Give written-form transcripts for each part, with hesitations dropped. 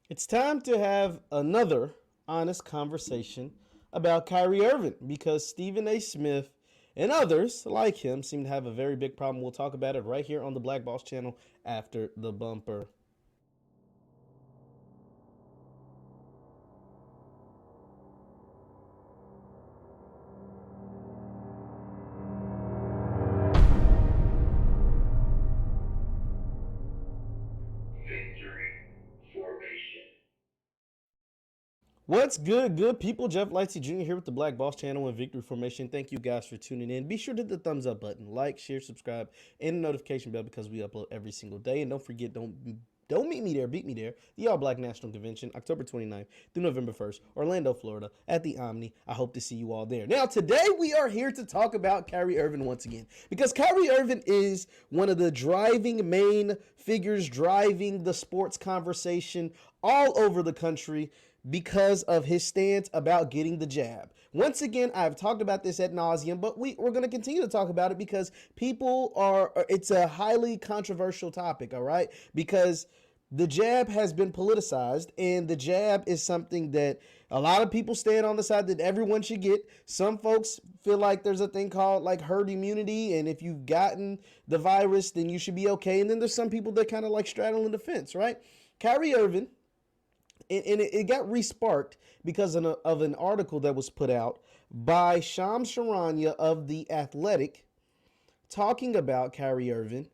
It's time to have another honest conversation about Kyrie Irving because Stephen A. Smith and others like him seem to have a very big problem. We'll talk about it right here on the Black Boss channel after the bumper. What's good people? Jeff Lightsy Jr. here with the Black Boss channel and Victory Formation. Thank you guys for tuning in. Be sure to hit the thumbs up button, like, share, subscribe, and the notification bell because we upload every single day. And don't forget, don't meet me there, beat me there. The All Black National Convention, October 29th through November 1st, Orlando, Florida, at the Omni. I hope to see you all there. Now, today we are here to talk about Kyrie Irving once again because Kyrie Irving is one of the driving main figures driving the sports conversation all over the country because of his stance about getting the jab. Once again, I've talked about this ad nauseum, but we're going to continue to talk about it because it's a highly controversial topic, all right? Because the jab has been politicized, and the jab is something that a lot of people stand on the side that everyone should get. Some folks feel like there's a thing called like herd immunity, and if you've gotten the virus, then you should be okay. And then there's some people that kind of like straddling the fence, right? Kyrie Irving, and it got re-sparked because of an article that was put out by Shams Charania of The Athletic talking about Kyrie Irving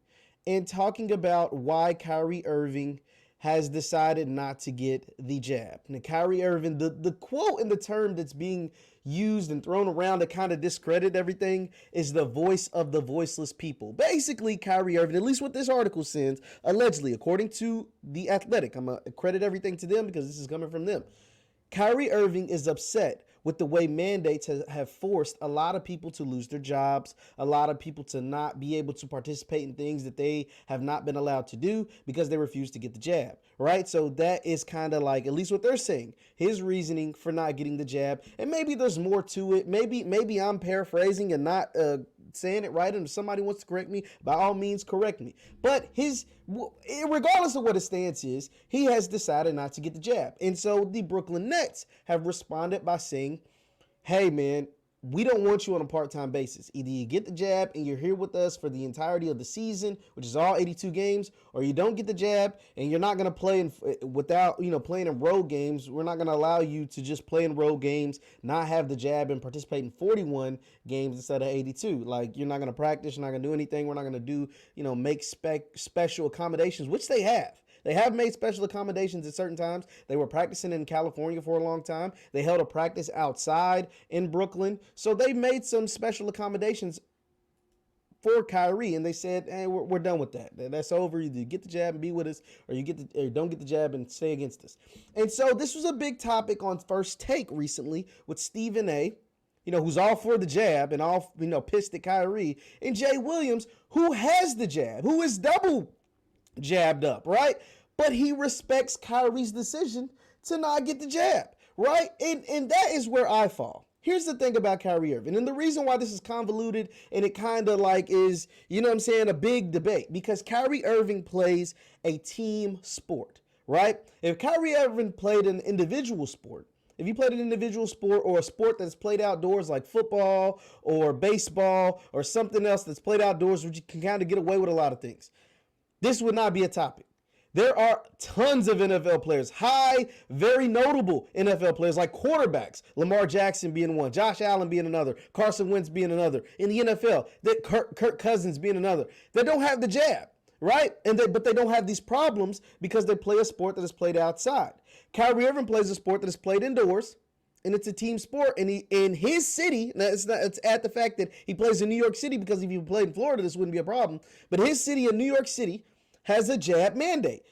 and talking about why Kyrie Irving has decided not to get the jab. Now, Kyrie Irving, the quote and the term that's being used and thrown around to kind of discredit everything is the voice of the voiceless people. Basically, Kyrie Irving, at least what this article says, allegedly, according to The Athletic, I'm going to credit everything to them because this is coming from them. Kyrie Irving is upset with the way mandates have forced a lot of people to lose their jobs, a lot of people to not be able to participate in things that they have not been allowed to do because they refuse to get the jab, right? So that is kind of like, at least what they're saying, his reasoning for not getting the jab. And maybe there's more to it. Maybe I'm paraphrasing and not saying it right, and if somebody wants to correct me, by all means correct me. But regardless of what his stance is, he has decided not to get the jab. And so the Brooklyn Nets have responded by saying, hey man, we don't want you on a part-time basis. Either you get the jab and you're here with us for the entirety of the season, which is all 82 games, or you don't get the jab and you're not going to play without, playing in road games. We're not going to allow you to just play in road games, not have the jab, and participate in 41 games instead of 82. Like, you're not going to practice, you're not going to do anything. We're not going to do, make special accommodations, which they have. They have made special accommodations at certain times. They were practicing in California for a long time. They held a practice outside in Brooklyn. So they made some special accommodations for Kyrie, and they said, hey, we're done with that. That's over. You get the jab and be with us, or or don't get the jab and stay against us. And so this was a big topic on First Take recently with Stephen A., who's all for the jab and all, pissed at Kyrie, and Jay Williams, who has the jab, who is double jabbed up, right? But he respects Kyrie's decision to not get the jab, right? And that is where I fall. Here's the thing about Kyrie Irving, and the reason why this is convoluted and it kind of like is, a big debate, because Kyrie Irving plays a team sport, right? If Kyrie Irving played an individual sport, if he played an individual sport or a sport that's played outdoors like football or baseball or something else that's played outdoors, which you can kind of get away with a lot of things, this would not be a topic. There are tons of NFL players, very notable NFL players like quarterbacks, Lamar Jackson being one, Josh Allen being another, Carson Wentz being another, in the NFL, that Kirk Cousins being another. They don't have the jab, right? But they don't have these problems because they play a sport that is played outside. Kyrie Irving plays a sport that is played indoors, and it's a team sport. And he in his city, now it's at the fact that he plays in New York City, because if he played in Florida, this wouldn't be a problem. But his city in New York City has a jab mandate,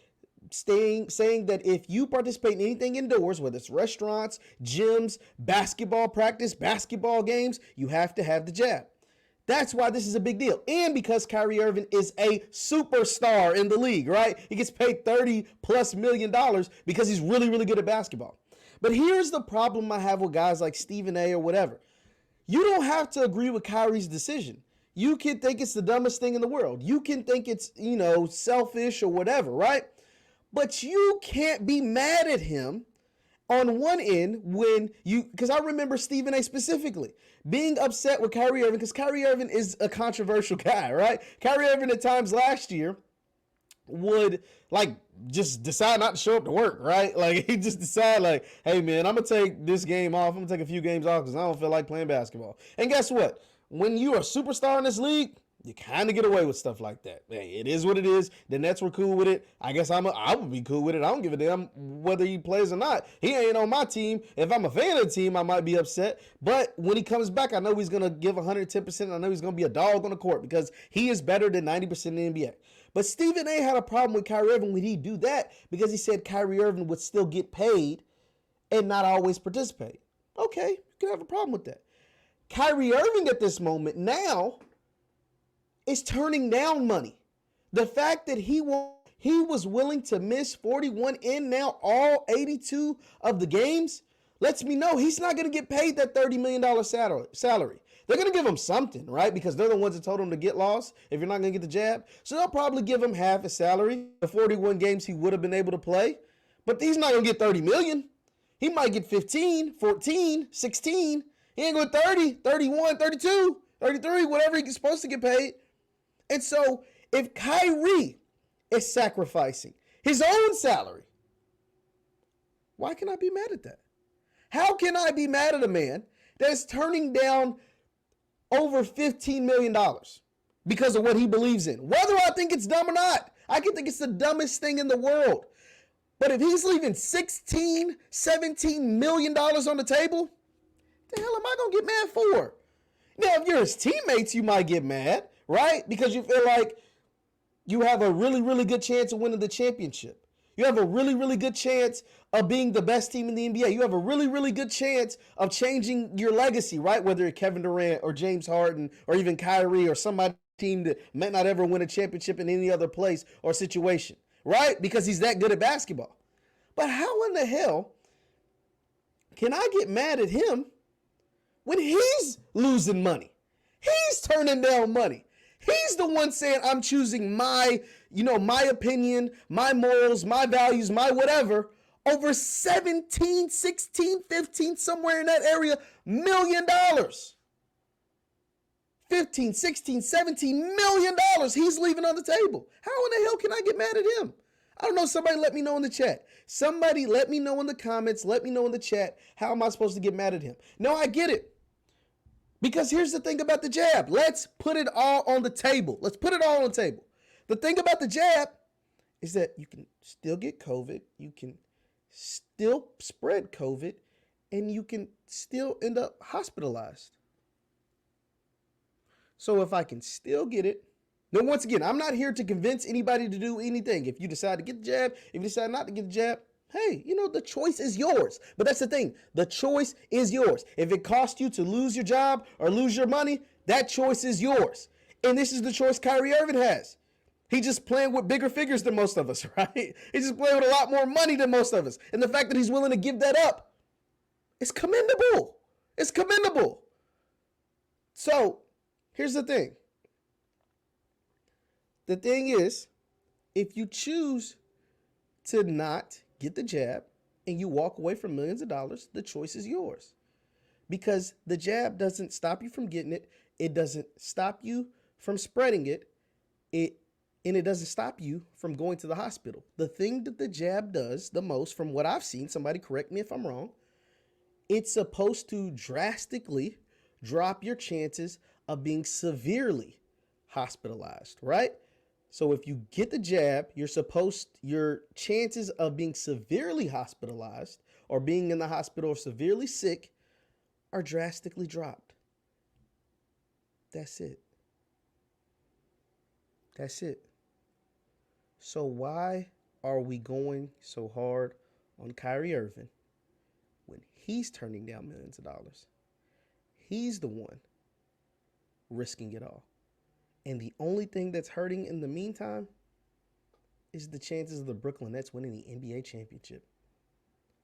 saying that if you participate in anything indoors, whether it's restaurants, gyms, basketball practice, basketball games, you have to have the jab. That's why this is a big deal. And because Kyrie Irving is a superstar in the league, right? He gets paid $30+ million because he's really, really good at basketball. But here's the problem I have with guys like Stephen A. or whatever. You don't have to agree with Kyrie's decision. You can think it's the dumbest thing in the world. You can think it's, selfish or whatever, right? But you can't be mad at him on one end when you, because I remember Stephen A specifically being upset with Kyrie Irving because Kyrie Irving is a controversial guy, right? Kyrie Irving at times last year would like just decide not to show up to work, right? Like he just decide like, hey man, I'm gonna take this game off. I'm gonna take a few games off because I don't feel like playing basketball. And guess what? When you're a superstar in this league, you kind of get away with stuff like that. Hey, it is what it is. The Nets were cool with it. I guess I would be cool with it. I don't give a damn whether he plays or not. He ain't on my team. If I'm a fan of the team, I might be upset. But when he comes back, I know he's going to give 110%. I know he's going to be a dog on the court because he is better than 90% in the NBA. But Stephen A. had a problem with Kyrie Irving when he do that because he said Kyrie Irving would still get paid and not always participate. Okay, you can have a problem with that. Kyrie Irving at this moment now is turning down money. The fact that he was willing to miss 41 and now all 82 of the games lets me know he's not going to get paid that $30 million salary. They're going to give him something, right? Because they're the ones that told him to get lost if you're not going to get the jab. So they'll probably give him half his salary, the 41 games he would have been able to play. But he's not going to get 30 million. He might get 15, 14, 16. He ain't going to 30, 31, 32, 33, whatever he's supposed to get paid. And so if Kyrie is sacrificing his own salary, why can I be mad at that? How can I be mad at a man that's turning down over $15 million because of what he believes in? Whether I think it's dumb or not, I can think it's the dumbest thing in the world. But if he's leaving $16, $17 million on the table, the hell am I going to get mad for? Now, if you're his teammates, you might get mad, right? Because you feel like you have a really, really good chance of winning the championship. You have a really, really good chance of being the best team in the NBA. You have a really, really good chance of changing your legacy, right? Whether it's Kevin Durant or James Harden or even Kyrie or somebody team that might not ever win a championship in any other place or situation, right? Because he's that good at basketball. But how in the hell can I get mad at him when he's losing money? He's turning down money. He's the one saying, I'm choosing my opinion, my morals, my values, my whatever, over 17, 16, 15, somewhere in that area, $1 million. 15, 16, 17 million dollars he's leaving on the table. How in the hell can I get mad at him? I don't know. Somebody let me know in the chat. Somebody let me know in the comments. Let me know in the chat. How am I supposed to get mad at him? No, I get it. Because here's the thing about the jab. Let's put it all on the table. Let's put it all on the table. The thing about the jab is that you can still get COVID. You can still spread COVID. And you can still end up hospitalized. So if I can still get it. Now, once again, I'm not here to convince anybody to do anything. If you decide to get the jab, if you decide not to get the jab, hey, the choice is yours. But that's the thing. The choice is yours. If it costs you to lose your job or lose your money, that choice is yours. And this is the choice Kyrie Irving has. He's just playing with bigger figures than most of us, right? He's just playing with a lot more money than most of us. And the fact that he's willing to give that up is commendable. It's commendable. So here's the thing. The thing is, if you choose to not get the jab and you walk away from millions of dollars, the choice is yours. Because the jab doesn't stop you from getting it. It doesn't stop you from spreading it. And it doesn't stop you from going to the hospital. The thing that the jab does the most, from what I've seen, somebody correct me if I'm wrong, it's supposed to drastically drop your chances of being severely hospitalized, right? So if you get the jab, your chances of being severely hospitalized or being in the hospital or severely sick are drastically dropped. That's it. That's it. So why are we going so hard on Kyrie Irving when he's turning down millions of dollars? He's the one risking it all. And the only thing that's hurting in the meantime is the chances of the Brooklyn Nets winning the NBA championship.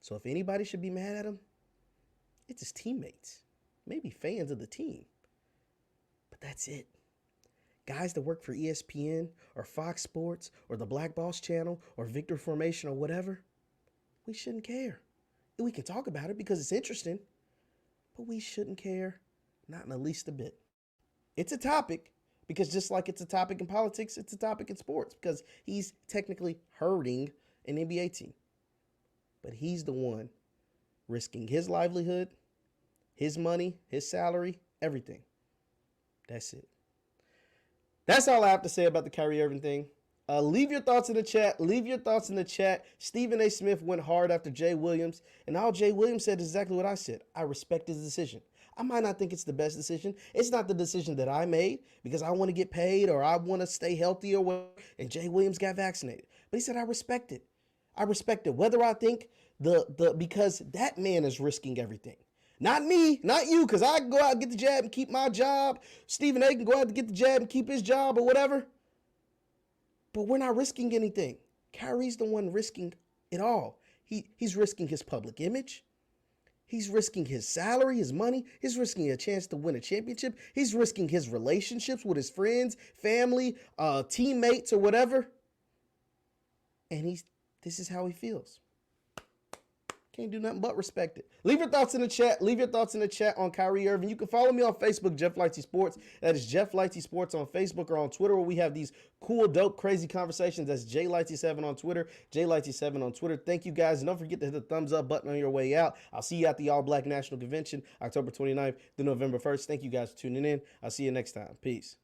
So if anybody should be mad at him, it's his teammates, maybe fans of the team. But that's it. guys that work for ESPN or Fox Sports or the Black Boss Channel or Victory Formation or whatever, we shouldn't care. We can talk about it because it's interesting, but we shouldn't care, not in the least a bit. It's a topic because just like it's a topic in politics, it's a topic in sports because he's technically hurting an NBA team. But he's the one risking his livelihood, his money, his salary, everything. That's it. That's all I have to say about the Kyrie Irving thing. Leave your thoughts in the chat. Leave your thoughts in the chat. Stephen A. Smith went hard after Jay Williams, and all Jay Williams said is exactly what I said. I respect his decision. I might not think it's the best decision. It's not the decision that I made because I want to get paid or I want to stay healthy or whatever, and Jay Williams got vaccinated. But he said, I respect it. I respect it. Whether I think because that man is risking everything. Not me, not you, because I can go out and get the jab and keep my job. Stephen A. can go out and get the jab and keep his job or whatever. But we're not risking anything. Kyrie's the one risking it all. He's risking his public image. He's risking his salary, his money. He's risking a chance to win a championship. He's risking his relationships with his friends, family, teammates, or whatever. And this is how he feels. Can't do nothing but respect it. Leave your thoughts in the chat. Leave your thoughts in the chat on Kyrie Irving. You can follow me on Facebook, Jeff Lightsy Sports. That is Jeff Lightsy Sports on Facebook or on Twitter, where we have these cool, dope, crazy conversations. That's JLightsy7 on Twitter, JLightsy7 on Twitter. Thank you guys. And don't forget to hit the thumbs up button on your way out. I'll see you at the All Black National Convention, October 29th through November 1st. Thank you guys for tuning in. I'll see you next time. Peace.